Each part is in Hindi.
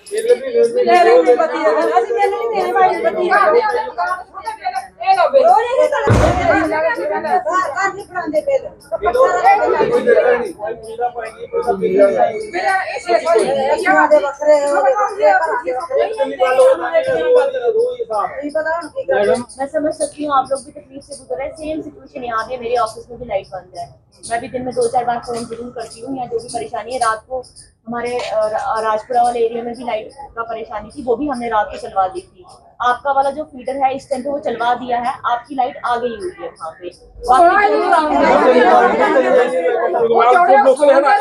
मैं समझ सकती हूँ आप लोग भी तकलीफ से गुजर रहे हैं। सेम सिचुएशन यहाँ भी है, मेरे ऑफिस में भी लाइट बंद है। मैं भी दिन में 2-4 बार फोन जरूर करती हूँ। यहाँ जो भी परेशानी है, रात को हमारे राजपुरा वाले एरिया में भी लाइट का परेशानी थी, वो भी हमने रात को चलवा दी थी। आपका वाला जो फीडर है इस टाइम पे वो चलवा दिया है, आपकी लाइट आ गई हुई है वहाँ पे।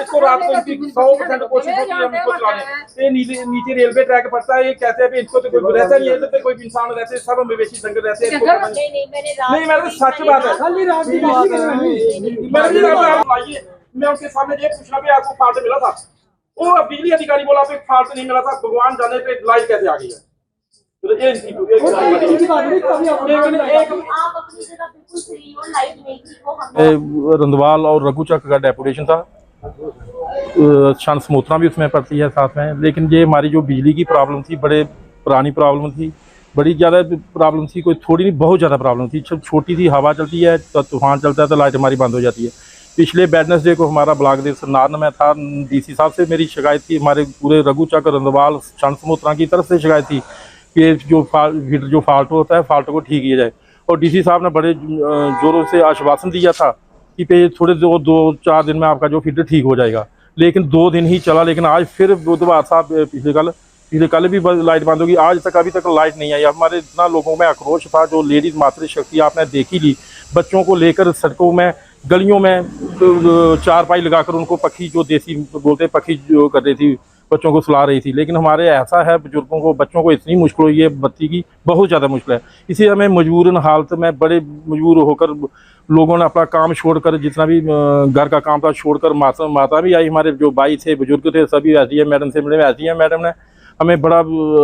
इसको रात को 100% कोशिश होती है हम इसको चलाने। ये नीचे रेलवे ट्रैक पड़ता है, ये कहते हैं इनको तो कोई रहता नहीं है, तो कोई इंसान रहते हैं, सब मवेशी जंगल रहते हैं। नहीं मैं तो सच बात है, मैं उसके सामने ये पूछना भी आपको फॉल्ट मिला था, वो बिजली अधिकारी बोला पे फॉल्ट नहीं मिला था, भगवान जाने पे लाइट कैसे आ गई है। रंधवाल और रघुचक का डेपुटेशन था, शान समोत्रा भी उसमें पड़ती है साथ में। लेकिन ये हमारी जो बिजली की प्रॉब्लम थी, बड़े पुरानी प्रॉब्लम थी, बड़ी ज़्यादा प्रॉब्लम थी, कोई थोड़ी नहीं बहुत ज़्यादा प्रॉब्लम थी। जब छोटी सी हवा चलती है तो तूफान चलता है तो लाइट हमारी बंद हो जाती है। पिछले वेडनेसडे को हमारा ब्लॉक देव सरनान में था, डीसी साहब से मेरी शिकायत थी, हमारे पूरे रघुचक रंधवाल शान समोत्रा की तरफ से शिकायत थी कि जो फीडर जो फॉल्ट होता है फॉल्ट को ठीक किया जाए। और डीसी साहब ने बड़े ज़ोरों से आश्वासन दिया था कि पे थोड़े 2-4 दिन में आपका जो फीडर ठीक हो जाएगा। लेकिन 2 दिन ही चला, लेकिन आज फिर बुधवार साहब पिछले कल भी लाइट बंद होगी, आज तक अभी तक लाइट नहीं आई। हमारे इतना लोगों में आक्रोश था, जो लेडीज़ मातृशक्ति आपने देखी ली, बच्चों को लेकर सड़कों में गलियों में चारपाई लगाकर उनको पक्षी जो देसी बोलते पक्षी जो कर रही थी, बच्चों को सुला रही थी। लेकिन हमारे ऐसा है बुजुर्गों को बच्चों को इतनी मुश्किल हुई है, बत्ती की बहुत ज़्यादा मुश्किल है। इसी हमें मजबूरन हालत में बड़े मजबूर होकर लोगों ने अपना काम छोड़कर, जितना भी घर का काम था छोड़कर, माता भी आई, हमारे जो भाई थे बुजुर्ग थे सभी एसडीएम मैडम से मिले। एसडीएम मैडम ने हमें बड़ा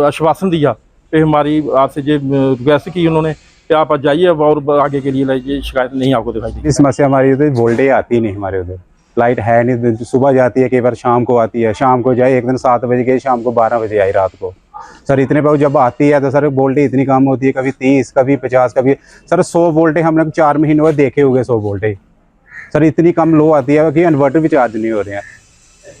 आश्वासन दिया कि हमारी आपसे जो रिक्वेस्ट की उन्होंने कि आप जाइए और आगे के लिए ये शिकायत नहीं आपको दिखाई दी। इस समस्या हमारी उधर वोल्टेज आती नहीं, हमारे उधर लाइट है नहीं, सुबह जाती है, कई बार शाम को आती है, शाम को जाए एक दिन 7 बजे गई, शाम को 12 बजे आई रात को। सर इतने पर जब आती है तो सर वोल्टेज इतनी कम होती है, कभी 30, कभी 50, कभी सर 100 वोल्टेज हम लोग 4 महीनों में देखे हुए 100 वोल्टेज। सर इतनी कम लो आती है कि इन्वर्टर भी चार्ज नहीं हो रहे हैं,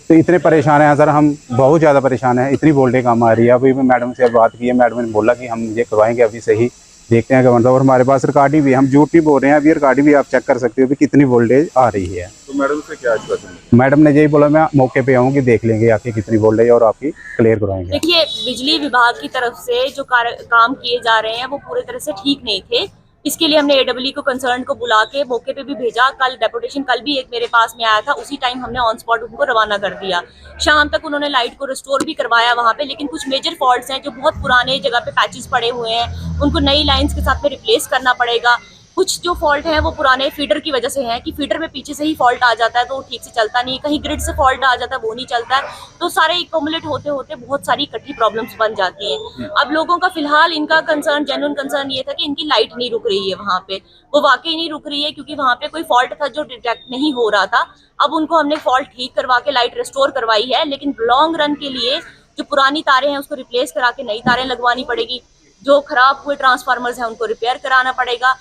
तो इतने परेशान हैं सर, हम बहुत ज़्यादा परेशान हैं। इतनी वोल्टेज कम आ रही है। अभी मैडम से बात की है, मैडम ने बोला कि हम ये करवाएंगे, अभी सही देखते हैं क्या बनता है। और हमारे पास रिकॉर्डिंग भी, हम झूठ नहीं बोल रहे हैं, अभी रिकॉर्डिंग भी आप चेक कर सकते हो कि कितनी वोल्टेज आ रही है। तो मैडम से क्या आश्वासन? मैडम ने यही बोला मैं मौके पे आऊँगी, देख लेंगे आके कितनी वोल्टेज और आपकी क्लियर करवाएंगे। देखिए, बिजली विभाग की तरफ से जो काम किए जा रहे हैं वो पूरे तरह से ठीक नहीं थे। इसके लिए हमने एडब्ल्यू को कंसर्न को बुला के मौके पे भी भेजा। कल डेपुटेशन कल भी एक मेरे पास में आया था, उसी टाइम हमने ऑन स्पॉट उनको रवाना कर दिया। शाम तक उन्होंने लाइट को रिस्टोर भी करवाया वहाँ पे, लेकिन कुछ मेजर फॉल्ट्स हैं जो बहुत पुराने जगह पे पैचेस पड़े हुए हैं, उनको नई लाइंस के साथ में रिप्लेस करना पड़ेगा। कुछ जो फॉल्ट है वो पुराने फीडर की वजह से है कि फीडर में पीछे से ही फॉल्ट आ जाता है तो ठीक से चलता नहीं, कहीं ग्रिड से फॉल्ट आ जाता है वो नहीं चलता है, तो सारे इकोमुलेट होते होते बहुत सारी इकट्ठी प्रॉब्लम्स बन जाती हैं। अब लोगों का फिलहाल इनका कंसर्न, जेन्युइन कंसर्न ये था कि इनकी लाइट नहीं रुक रही है वहाँ पे, वो वाकई नहीं रुक रही है क्योंकि वहाँ पे कोई फॉल्ट था जो डिटेक्ट नहीं हो रहा था। अब उनको हमने फॉल्ट ठीक करवा के लाइट रिस्टोर करवाई है, लेकिन लॉन्ग रन के लिए जो पुरानी तारें हैं उसको रिप्लेस करा के नई तारें लगवानी पड़ेगी। जो खराब हुए ट्रांसफार्मर्स हैं उनको रिपेयर कराना पड़ेगा।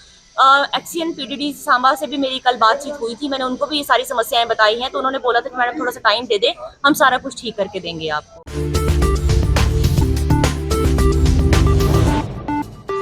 एक्सीएन पीडीडी सांबा से भी मेरी कल बातचीत हुई थी, मैंने उनको भी ये सारी समस्याएं बताई हैं, तो उन्होंने बोला था कि मैडम थोड़ा सा टाइम दे दे, हम सारा कुछ ठीक करके देंगे आपको।